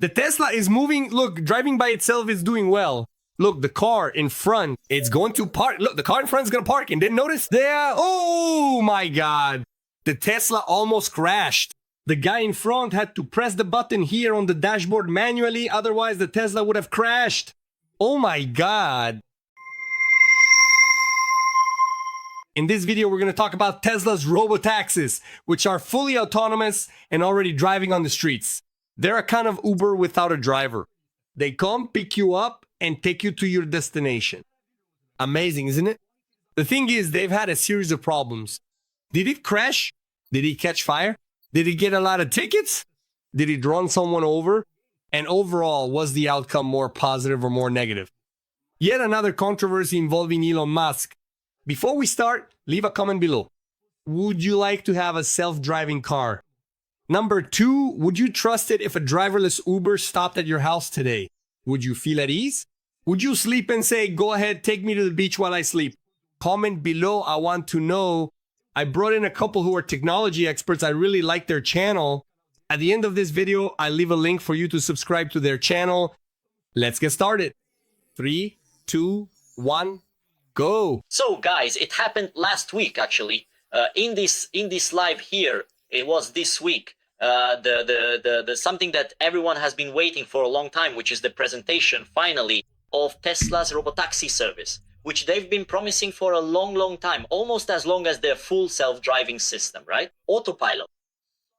The Tesla is moving. Look, driving by itself is doing well. Look, the car in front, it's going to park. Look, the car in front is going to park. And didn't notice? There. Oh my God. The Tesla almost crashed. The guy in front had to press the button here on the dashboard manually. Otherwise, the Tesla would have crashed. Oh my God. In this video, we're going to talk about Tesla's Robotaxis, which are fully autonomous and already driving on the streets. They're a kind of Uber without a driver. They come, pick you up, and take you to your destination. Amazing, isn't it? The thing is, they've had a series of problems. Did it crash? Did it catch fire? Did it get a lot of tickets? Did it run someone over? And overall, was the outcome more positive or more negative? Yet another controversy involving Elon Musk. Before we start, leave a comment below. Would you like to have a self-driving car? Number 2, would you trust it if a driverless Uber stopped at your house today? Would you feel at ease? Would you sleep and say, go ahead, take me to the beach while I sleep? Comment below, I want to know. I brought in a couple who are technology experts. I really like their channel. At the end of this video, I leave a link for you to subscribe to their channel. Let's get started. 3, 2, 1, go. So guys, it happened last week actually. In this live here, it was this week. The something that everyone has been waiting for a long time, which is the presentation finally of Tesla's Robotaxi service, which they've been promising for a long time, almost as long as their full self-driving system, right? Autopilot.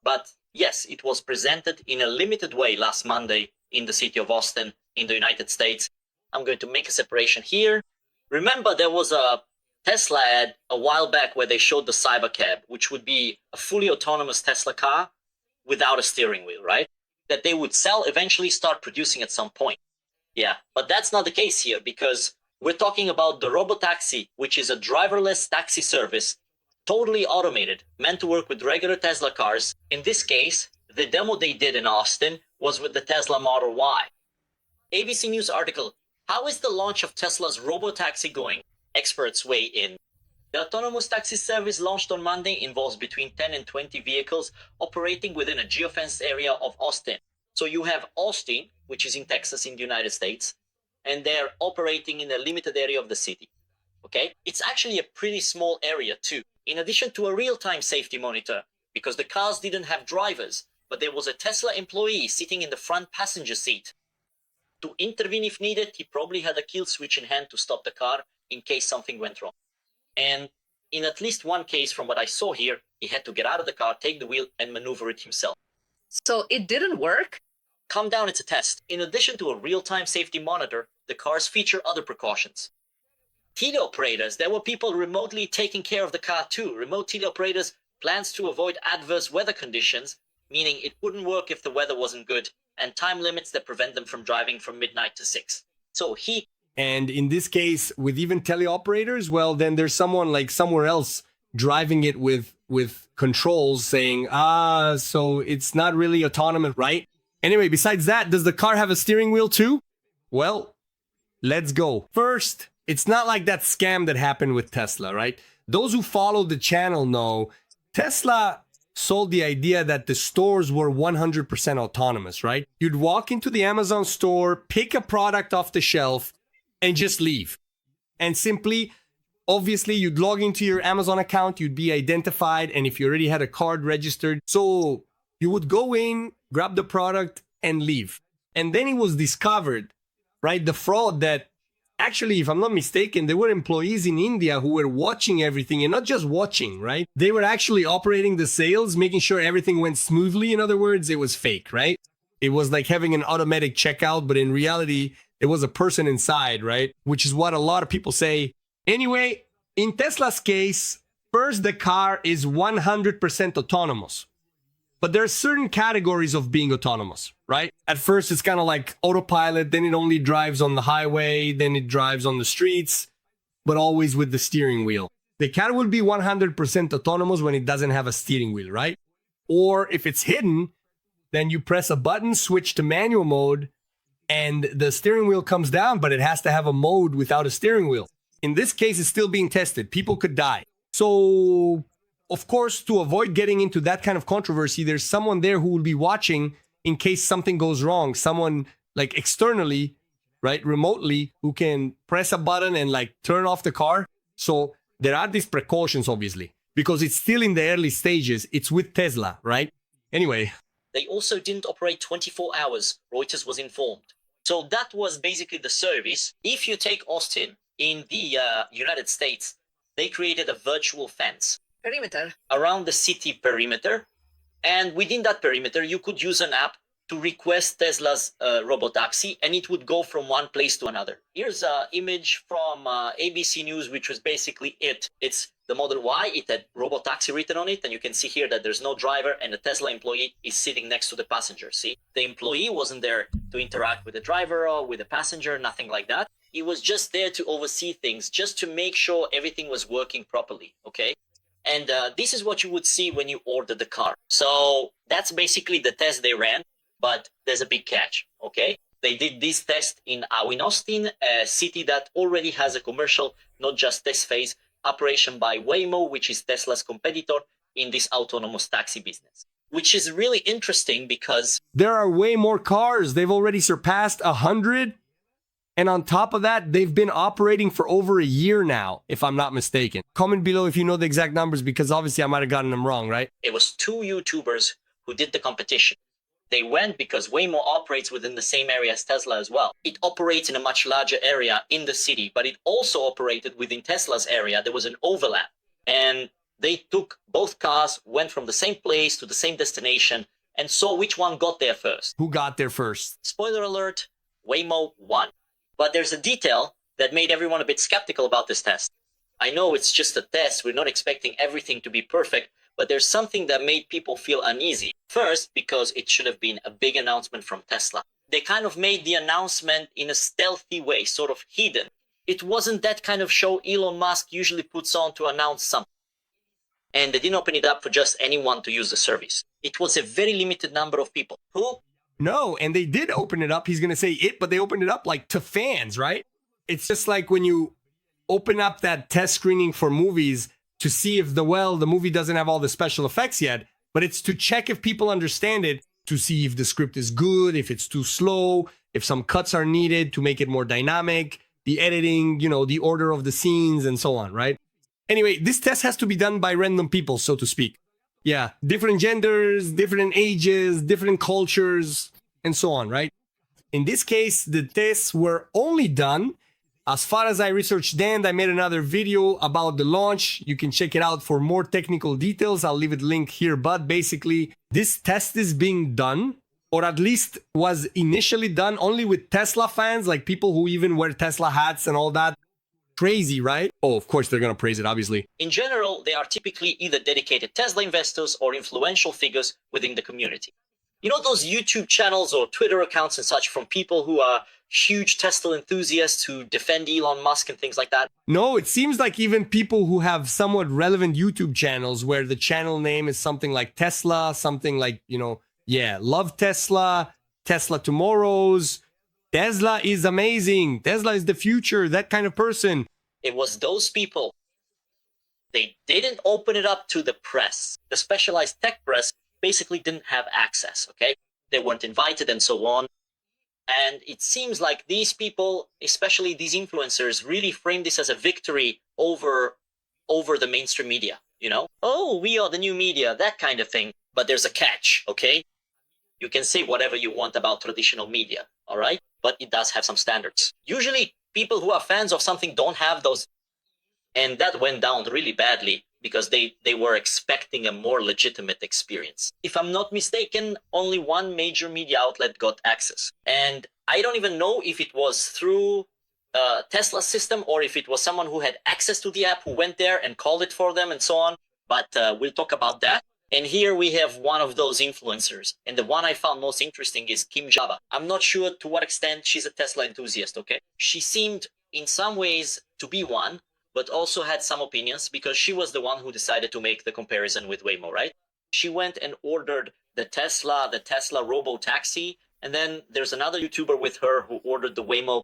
But yes, it was presented in a limited way last Monday in the city of Austin in the United States. I'm going to make a separation here. Remember, there was a Tesla ad a while back where they showed the Cybercab, which would be a fully autonomous Tesla car without a steering wheel, right? That they would sell, eventually start producing at some point. Yeah, but that's not the case here because we're talking about the Robotaxi, which is a driverless taxi service, totally automated, meant to work with regular Tesla cars. In this case, the demo they did in Austin was with the Tesla Model Y. ABC News article, how is the launch of Tesla's Robotaxi going? Experts weigh in. The autonomous taxi service launched on Monday involves between 10 and 20 vehicles operating within a geofenced area of Austin. So you have Austin, which is in Texas in the United States, and they're operating in a limited area of the city. Okay? It's actually a pretty small area too. In addition to a real-time safety monitor, because the cars didn't have drivers, but there was a Tesla employee sitting in the front passenger seat. To intervene if needed, he probably had a kill switch in hand to stop the car in case something went wrong. And in at least one case from what I saw here, he had to get out of the car, take the wheel, and maneuver it himself. So it didn't work? Calm down, it's a test. In addition to a real-time safety monitor, the cars feature other precautions. Teleoperators, there were people remotely taking care of the car too. Remote teleoperators plans to avoid adverse weather conditions, meaning it wouldn't work if the weather wasn't good, and time limits that prevent them from driving from midnight to 6. So And in this case, with even teleoperators, well, then there's someone like somewhere else driving it with controls saying, so it's not really autonomous, right? Anyway, besides that, does the car have a steering wheel too? Well, let's go. First, it's not like that scam that happened with Tesla, right? Those who follow the channel know Tesla sold the idea that the stores were 100% autonomous, right? You'd walk into the Amazon store, pick a product off the shelf, and just leave. And simply, obviously, you'd log into your Amazon account, you'd be identified, and if you already had a card registered, so you would go in, grab the product, and leave. And then it was discovered, right, the fraud that actually, if I'm not mistaken, there were employees in India who were watching everything, and not just watching, right? They were actually operating the sales, making sure everything went smoothly. In other words, it was fake, right? It was like having an automatic checkout, but in reality, it was a person inside, right? Which is what a lot of people say. Anyway, in Tesla's case, first, the car is 100% autonomous. But there are certain categories of being autonomous, right? At first, it's kind of like autopilot, then it only drives on the highway, then it drives on the streets, but always with the steering wheel. The car will be 100% autonomous when it doesn't have a steering wheel, right? Or if it's hidden, then you press a button, switch to manual mode, and the steering wheel comes down, but it has to have a mode without a steering wheel. In this case, it's still being tested. People could die. So, of course, to avoid getting into that kind of controversy, there's someone there who will be watching in case something goes wrong, someone like externally, right, remotely, who can press a button and like turn off the car. So there are these precautions, obviously, because it's still in the early stages. It's with Tesla, right? Anyway. They also didn't operate 24 hours, Reuters was informed. So that was basically the service. If you take Austin in the United States, they created a virtual fence Perimeter. around the city perimeter. And within that perimeter, you could use an app to request Tesla's Robotaxi, and it would go from one place to another. Here's an image from ABC News, which was basically it. It's the Model Y. It had Robotaxi written on it, and you can see here that there's no driver, and the Tesla employee is sitting next to the passenger. See, the employee wasn't there to interact with the driver or with the passenger, nothing like that. He was just there to oversee things, just to make sure everything was working properly, okay? And this is what you would see when you order the car. So that's basically the test they ran, but there's a big catch, okay? They did this test in Austin, a city that already has a commercial, not just test phase, operation by Waymo, which is Tesla's competitor in this autonomous taxi business, which is really interesting because there are way more cars. They've already surpassed 100. And on top of that, they've been operating for over a year now, if I'm not mistaken. Comment below if you know the exact numbers, because obviously I might have gotten them wrong, right? it was two YouTubers who did the competition. They went because Waymo operates within the same area as Tesla as well. It operates in a much larger area in the city, but it also operated within Tesla's area. There was an overlap. And they took both cars, went from the same place to the same destination, and saw which one got there first. Who got there first? Spoiler alert, Waymo won. But there's a detail that made everyone a bit skeptical about this test. I know it's just a test. We're not expecting everything to be perfect, but there's something that made people feel uneasy. First, because it should have been a big announcement from Tesla. They kind of made the announcement in a stealthy way, sort of hidden. It wasn't that kind of show Elon Musk usually puts on to announce something. And they didn't open it up for just anyone to use the service. It was a very limited number of people who... No, and they did open it up. He's going to say it, but they opened it up like to fans, right? It's just like when you open up that test screening for movies to see if the movie doesn't have all the special effects yet, but it's to check if people understand it, to see if the script is good, if it's too slow, if some cuts are needed to make it more dynamic, the editing, the order of the scenes and so on, right? Anyway, this test has to be done by random people, so to speak. Yeah, different genders, different ages, different cultures, and so on, right? In this case, the tests were only done, as far as I researched then, I made another video about the launch. You can check it out for more technical details. I'll leave it linked here. But basically, this test is being done, or at least was initially done only with Tesla fans, like people who even wear Tesla hats and all that. Crazy, right? Oh, of course, they're going to praise it, obviously. In general, they are typically either dedicated Tesla investors or influential figures within the community. You know those YouTube channels or Twitter accounts and such from people who are huge Tesla enthusiasts who defend Elon Musk and things like that? No, it seems like even people who have somewhat relevant YouTube channels where the channel name is something like Tesla, something like, love Tesla, Tesla Tomorrows, Tesla is amazing, Tesla is the future, that kind of person. It was those people. They didn't open it up to the press. The specialized tech press basically didn't have access, okay? They weren't invited and so on. And it seems like these people, especially these influencers, really frame this as a victory over the mainstream media, Oh, we are the new media, that kind of thing. But there's a catch, okay? You can say whatever you want about traditional media, all right? But it does have some standards. Usually, people who are fans of something don't have those. And that went down really badly because they were expecting a more legitimate experience. If I'm not mistaken, only one major media outlet got access. And I don't even know if it was through Tesla's system or if it was someone who had access to the app who went there and called it for them and so on. But we'll talk about that. And here we have one of those influencers. And the one I found most interesting is Kim Java. I'm not sure to what extent she's a Tesla enthusiast, okay? She seemed in some ways to be one, but also had some opinions because she was the one who decided to make the comparison with Waymo, right? She went and ordered the Tesla Robotaxi, and then there's another YouTuber with her who ordered the Waymo,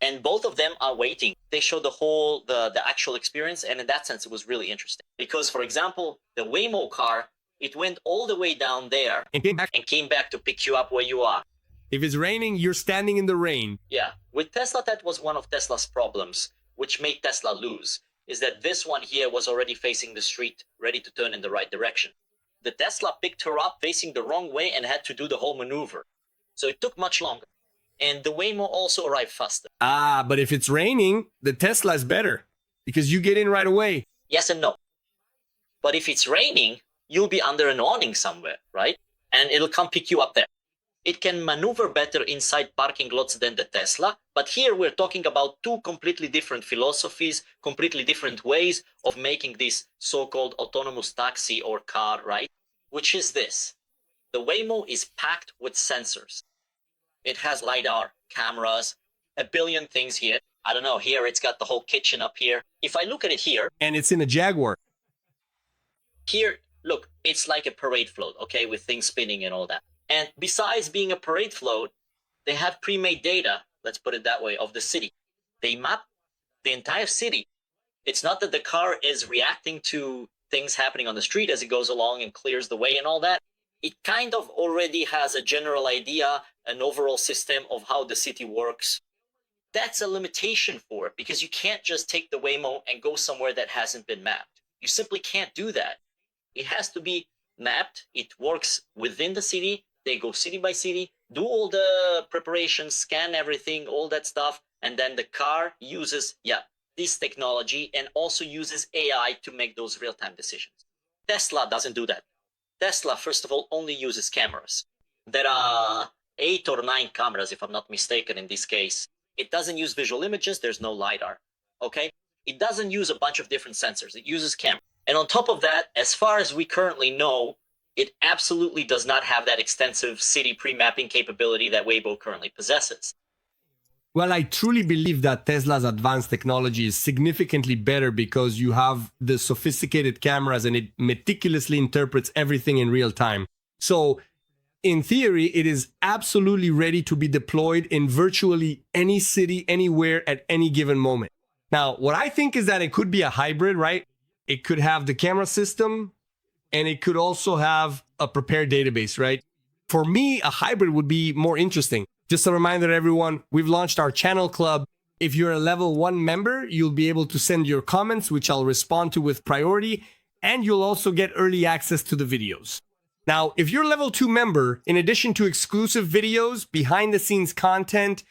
and both of them are waiting. They show the actual experience, and in that sense, it was really interesting. Because, for example, the Waymo car It went all the way down there And came back. and came back to pick you up where you are. If it's raining, you're standing in the rain. Yeah, with Tesla, that was one of Tesla's problems, which made Tesla lose, is that this one here was already facing the street, ready to turn in the right direction. The Tesla picked her up facing the wrong way and had to do the whole maneuver. So it took much longer. And the Waymo also arrived faster. Ah, but if it's raining, the Tesla is better because you get in right away. Yes and no. But if it's raining, you'll be under an awning somewhere, right? And it'll come pick you up there. It can maneuver better inside parking lots than the Tesla. But here we're talking about two completely different philosophies, completely different ways of making this so-called autonomous taxi or car, right? Which is this. The Waymo is packed with sensors. It has LiDAR, cameras, a billion things here. I don't know, here it's got the whole kitchen up here. If I look at it here, And it's in a Jaguar. here, look, it's like a parade float, okay, with things spinning and all that. And besides being a parade float, they have pre-made data, let's put it that way, of the city. They map the entire city. It's not that the car is reacting to things happening on the street as it goes along and clears the way and all that. It kind of already has a general idea, an overall system of how the city works. That's a limitation for it because you can't just take the Waymo and go somewhere that hasn't been mapped. You simply can't do that. It has to be mapped. It works within the city. They go city by city, do all the preparations, scan everything, all that stuff. And then the car uses, this technology and also uses AI to make those real-time decisions. Tesla doesn't do that. Tesla, first of all, only uses cameras. There are 8 or 9 cameras, if I'm not mistaken, in this case. It doesn't use visual images. There's no LiDAR, okay? It doesn't use a bunch of different sensors. It uses cameras. And on top of that, as far as we currently know, it absolutely does not have that extensive city pre-mapping capability that Waymo currently possesses. Well, I truly believe that Tesla's advanced technology is significantly better because you have the sophisticated cameras and it meticulously interprets everything in real time. So, in theory, it is absolutely ready to be deployed in virtually any city, anywhere, at any given moment. Now, what I think is that it could be a hybrid, right? It could have the camera system and it could also have a prepared database, right? For me, a hybrid would be more interesting. Just a reminder, everyone, we've launched our channel club. If you're a level 1 member, you'll be able to send your comments, which I'll respond to with priority, and you'll also get early access to the videos. Now, if you're a level 2 member, in addition to exclusive videos, behind the scenes content,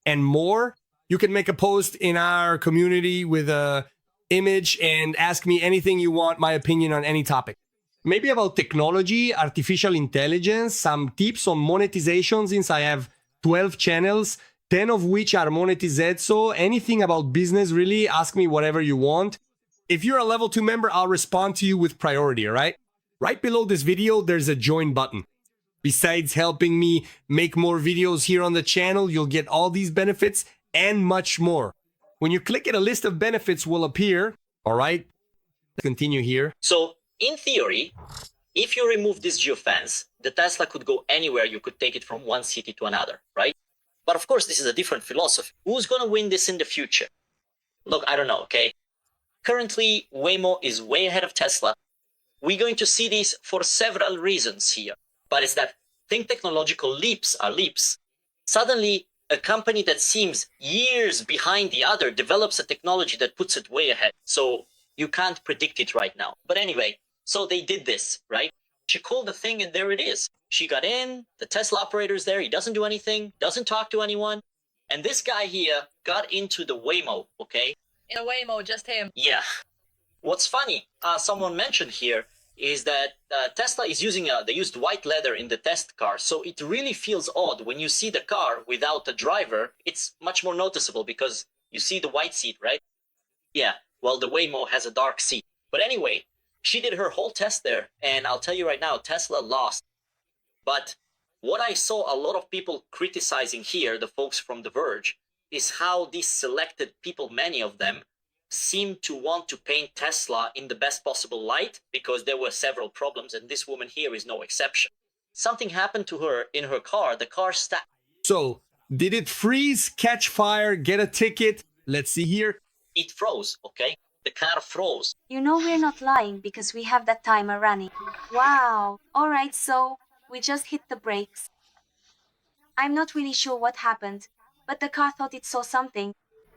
and more, you can make a post in our community with a image and ask me anything you want, my opinion on any topic. Maybe about technology, artificial intelligence, some tips on monetization since I have 12 channels, 10 of which are monetized. So anything about business, really, ask me whatever you want. If you're a level 2 member, I'll respond to you with priority, all right? Right below this video, there's a join button. Besides helping me make more videos here on the channel, you'll get all these benefits and much more. When you click it, a list of benefits will appear, all right? Continue here. So, in theory, if you remove this geofence, the Tesla could go anywhere. You could take it from one city to another, right? But of course, this is a different philosophy. Who's going to win this in the future? Look, I don't know, okay? Currently, Waymo is way ahead of Tesla. We're going to see this for several reasons here. But it's that think technological leaps are leaps. Suddenly, a company that seems years behind the other develops a technology that puts it way ahead. So you can't predict it right now. But anyway, so they did this, right? She called the thing and there it is. She got in, the Tesla operator's there, he doesn't do anything, doesn't talk to anyone. And this guy here got into the Waymo, okay? In a Waymo, just him. Yeah. What's funny, someone mentioned here, is that Tesla is using, they used white leather in the test car. So it really feels odd when you see the car without a driver. It's much more noticeable because you see the white seat, right? Yeah, well, the Waymo has a dark seat. But anyway, she did her whole test there, and I'll tell you right now, Tesla lost. But what I saw a lot of people criticizing here, the folks from The Verge, is how these selected people, many of them, seem to want to paint Tesla in the best possible light because there were several problems, and this woman here is no exception. Something happened to her in her car. The car stopped. So, did it freeze, catch fire, get a ticket? Let's see here. It froze, okay? the car froze. You know we're not lying because we have that timer running. Wow. Alright, so we just hit the brakes. I'm not really sure what happened, but the car thought it saw something.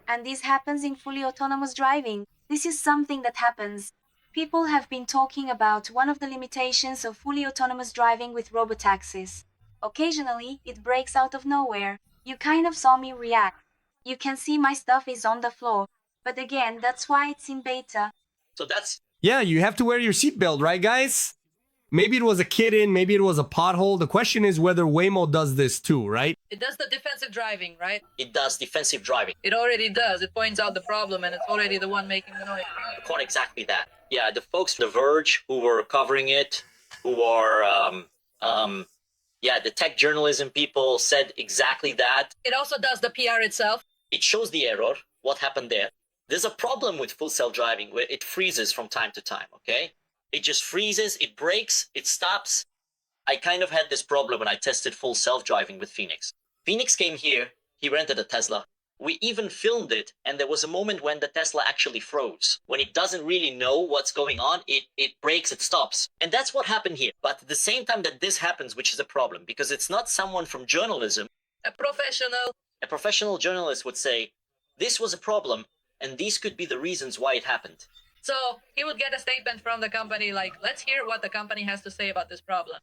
And this happens in fully autonomous driving. This is something that happens. People have been talking about one of the limitations of fully autonomous driving with robotaxis. Occasionally, it breaks out of nowhere. You kind of saw me react. You can see my stuff is on the floor. But again, that's why it's in beta. So that's Yeah, you have to wear your seatbelt, right, guys? Maybe it was a kid in, maybe it was a pothole. The question is whether Waymo does this too, right? It does the defensive driving, right? it does defensive driving. It already does. It points out the problem and it's already the one making the noise. Quite exactly that. Yeah, the folks from The Verge who were covering it, who are the tech journalism people said exactly that. It also does the PR itself. It shows the error, what happened there. There's a problem with full self-driving where it freezes from time to time, okay? It just freezes, it breaks, it stops. I kind of had this problem when I tested full self-driving with Phoenix. Phoenix came here, he rented a Tesla. We even filmed it, and there was a moment when the Tesla actually froze. When it doesn't really know what's going on, it breaks, it stops. And that's what happened here. But at the same time that this happens, which is a problem, because it's not someone from journalism, A professional journalist would say, this was a problem, and these could be the reasons why it happened. So he would get a statement from the company like, let's hear what the company has to say about this problem.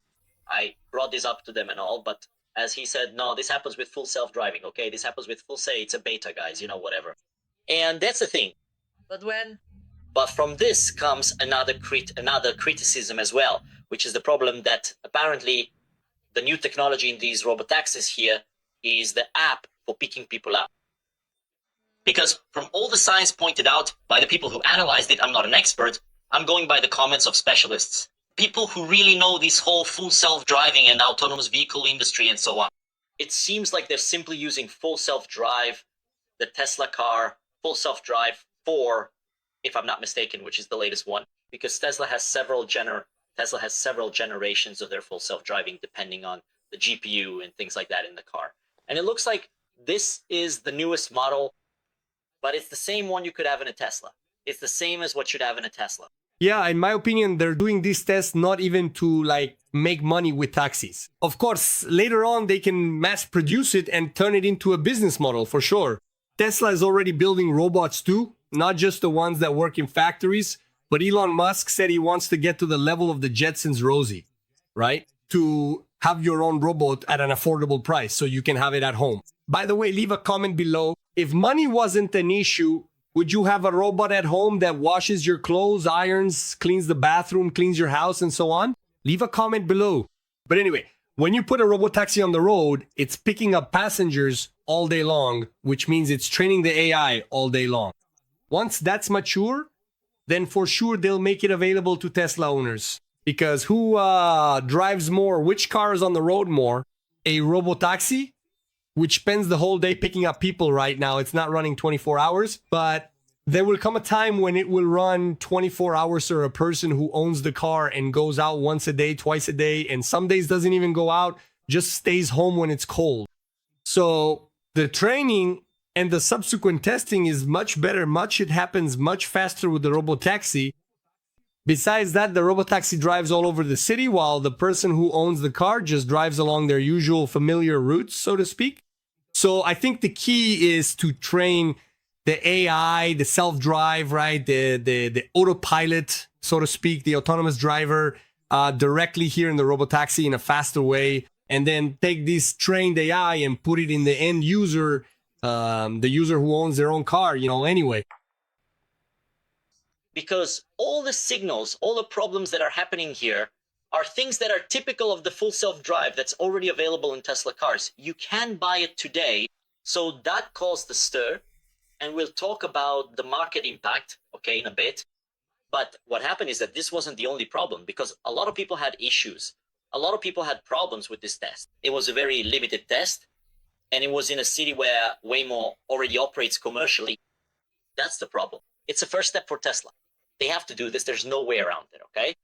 I brought this up to them and all, but as he said, no, this happens with full self-driving, okay? This happens with full say, it's a beta, guys, whatever. And that's the thing. But from this comes another criticism as well, which is the problem that apparently the new technology in these robotaxis here is the app for picking people up. Because from all the science pointed out by the people who analyzed it, I'm not an expert, I'm going by the comments of specialists. People who really know this whole full self-driving and autonomous vehicle industry and so on. It seems like they're simply using full self-drive, the Tesla car, full self-drive 4, if I'm not mistaken, which is the latest one. Because Tesla has several generations of their full self-driving depending on the GPU and things like that in the car. And it looks like this is the newest model, but it's the same one you could have in a Tesla. It's the same as what you'd have in a Tesla. Yeah, in my opinion, they're doing these tests not even to make money with taxis. Of course, later on, they can mass produce it and turn it into a business model for sure. Tesla is already building robots too, not just the ones that work in factories, but Elon Musk said he wants to get to the level of the Jetsons Rosie, right? To have your own robot at an affordable price so you can have it at home. By the way, leave a comment below. If money wasn't an issue, would you have a robot at home that washes your clothes, irons, cleans the bathroom, cleans your house, and so on? Leave a comment below. But anyway, when you put a robotaxi on the road, it's picking up passengers all day long, which means it's training the AI all day long. Once that's mature, then for sure they'll make it available to Tesla owners. Because who drives more? Which car is on the road more? A robotaxi, which spends the whole day picking up people right now. It's not running 24 hours, but there will come a time when it will run 24 hours for a person who owns the car and goes out once a day, twice a day, and some days doesn't even go out, just stays home when it's cold. So the training and the subsequent testing is much better. It happens much faster with the robotaxi. Besides that, the robotaxi drives all over the city while the person who owns the car just drives along their usual familiar routes, so to speak. So I think the key is to train the AI, the self-drive, right? The autopilot, so to speak, the autonomous driver directly here in the robotaxi in a faster way. And then take this trained AI and put it in the end user, the user who owns their own car, anyway. Because all the signals, all the problems that are happening here are things that are typical of the full self-drive that's already available in Tesla cars. You can buy it today. So that caused the stir. And we'll talk about the market impact, okay, in a bit. But what happened is that this wasn't the only problem because a lot of people had issues. A lot of people had problems with this test. It was a very limited test. And it was in a city where Waymo already operates commercially. That's the problem. It's a first step for Tesla. They have to do this. There's no way around it, okay?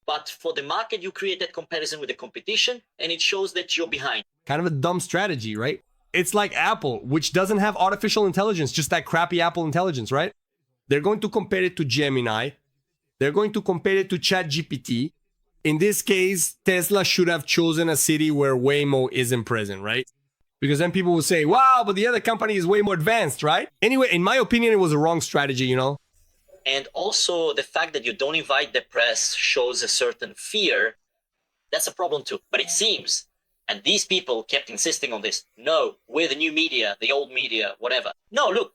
But for the market, you create that comparison with the competition, and it shows that you're behind. Kind of a dumb strategy, right? It's like Apple, which doesn't have artificial intelligence, just that crappy Apple intelligence, right? They're going to compare it to Gemini. They're going to compare it to ChatGPT. In this case, Tesla should have chosen a city where Waymo isn't present, right? Because then people will say, wow, but the other company is way more advanced, right? Anyway, in my opinion, it was a wrong strategy, you know? And also the fact that you don't invite the press shows a certain fear. That's a problem too. But it seems, and these people kept insisting on this, no, we're the new media, the old media, whatever. No, look,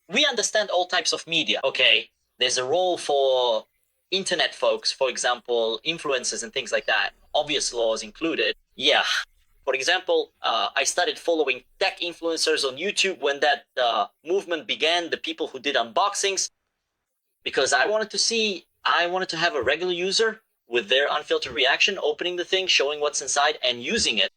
we understand all types of media, okay? There's a role for internet folks, for example, influencers and things like that. Obvious laws included. Yeah. For example, I started following tech influencers on YouTube when that movement began, the people who did unboxings, because I wanted to have a regular user with their unfiltered reaction, opening the thing, showing what's inside and using it.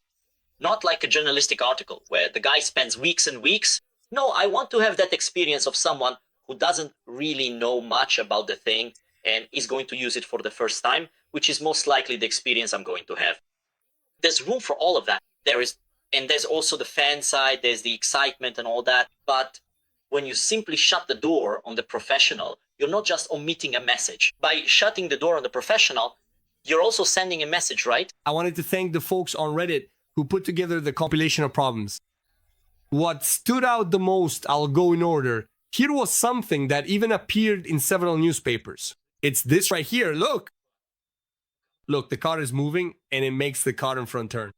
Not like a journalistic article where the guy spends weeks and weeks. No, I want to have that experience of someone who doesn't really know much about the thing and is going to use it for the first time, which is most likely the experience I'm going to have. There's room for all of that. And there's also the fan side, there's the excitement and all that. But when you simply shut the door on the professional, you're not just omitting a message. By shutting the door on the professional, you're also sending a message, right? I wanted to thank the folks on Reddit who put together the compilation of problems. What stood out the most, I'll go in order. Here was something that even appeared in several newspapers. It's this right here, look. Look, the car is moving and it makes the car in front turn.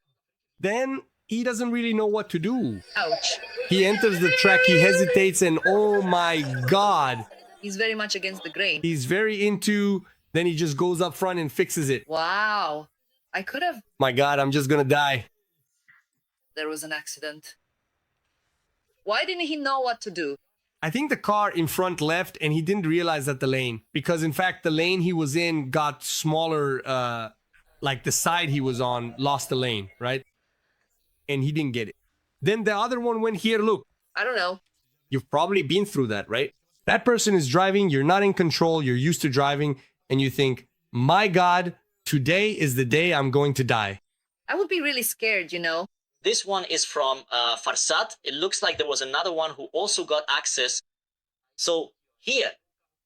Then he doesn't really know what to do. Ouch. He enters the track, he hesitates, and oh my God. He's very much against the grain. He's very into, then he just goes up front and fixes it. Wow. I could have. My God, I'm just gonna die. There was an accident. Why didn't he know what to do? I think the car in front left and he didn't realize that the lane, because in fact the lane he was in got smaller, like the side he was on lost the lane, right? And he didn't get it. Then the other one went here, look. I don't know. You've probably been through that, right? That person is driving, you're not in control, you're used to driving, and you think, my God, today is the day I'm going to die. I would be really scared, you know? This one is from Farsad. It looks like there was another one who also got access. So here,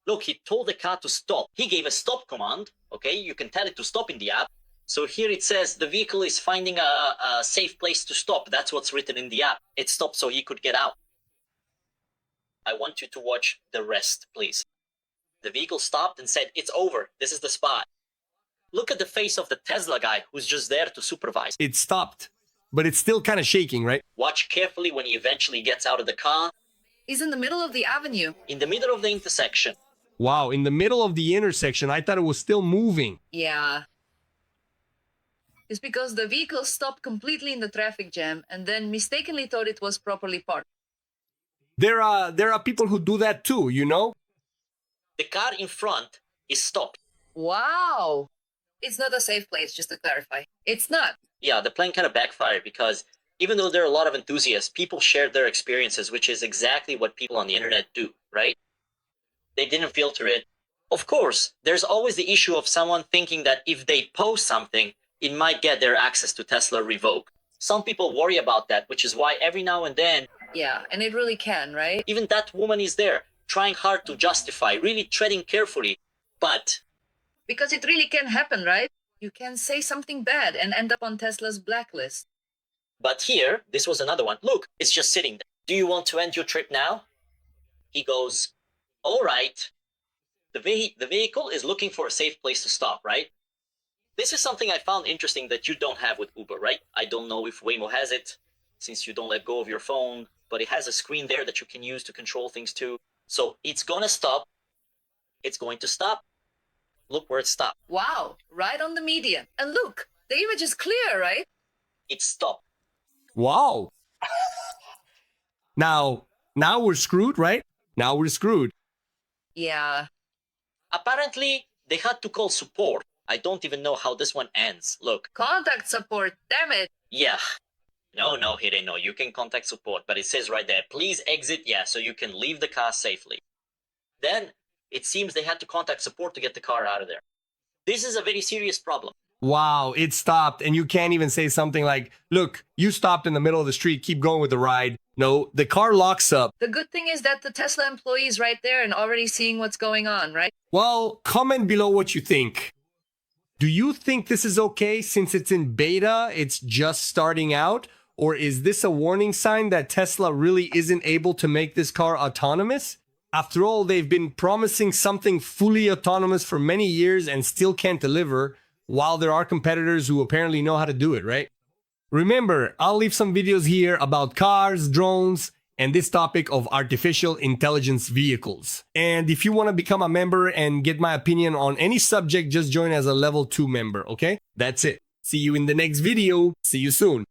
look, he told the car to stop. He gave a stop command. Okay, you can tell it to stop in the app. So here it says the vehicle is finding a safe place to stop. That's what's written in the app. It stopped so he could get out. I want you to watch the rest, please. The vehicle stopped and said, it's over. This is the spot. Look at the face of the Tesla guy who's just there to supervise. It stopped, but it's still kind of shaking, right? Watch carefully when he eventually gets out of the car. He's in the middle of the avenue. In the middle of the intersection. Wow, in the middle of the intersection, I thought it was still moving. Yeah. It's because the vehicle stopped completely in the traffic jam and then mistakenly thought it was properly parked. There are people who do that too, you know? The car in front is stopped. Wow. It's not a safe place, just to clarify. It's not. Yeah, the plan kind of backfired because even though there are a lot of enthusiasts, people shared their experiences, which is exactly what people on the internet do, right? They didn't filter it. Of course, there's always the issue of someone thinking that if they post something, it might get their access to Tesla revoked. Some people worry about that, which is why every now and then... Yeah, and it really can, right? Even that woman is there, trying hard to justify, really treading carefully, but... Because it really can happen, right? You can say something bad and end up on Tesla's blacklist. But here, this was another one. Look, it's just sitting there. Do you want to end your trip now? He goes, all right. The vehicle is looking for a safe place to stop, right? This is something I found interesting that you don't have with Uber, right? I don't know if Waymo has it, since you don't let go of your phone, but it has a screen there that you can use to control things too. So it's gonna stop. It's going to stop. Look where it stopped. Wow, right on the median. And look, the image is clear, right? It stopped. Wow. Now we're screwed, right? Now we're screwed. Yeah. Apparently, they had to call support. I don't even know how this one ends. Look. Contact support, damn it. Yeah. No, Hide, no. You can contact support, but it says right there, please exit, yeah, so you can leave the car safely. Then, it seems they had to contact support to get the car out of there. This is a very serious problem. Wow, it stopped, and you can't even say something like, look, you stopped in the middle of the street, keep going with the ride. No, the car locks up. The good thing is that the Tesla employee is right there and already seeing what's going on, right? Well, comment below what you think. Do you think this is okay since it's in beta, it's just starting out? Or is this a warning sign that Tesla really isn't able to make this car autonomous? After all, they've been promising something fully autonomous for many years and still can't deliver, while there are competitors who apparently know how to do it, right? Remember, I'll leave some videos here about cars, drones, and this topic of artificial intelligence vehicles. And if you want to become a member and get my opinion on any subject, just join as a level 2 member, okay? That's it. See you in the next video. See you soon.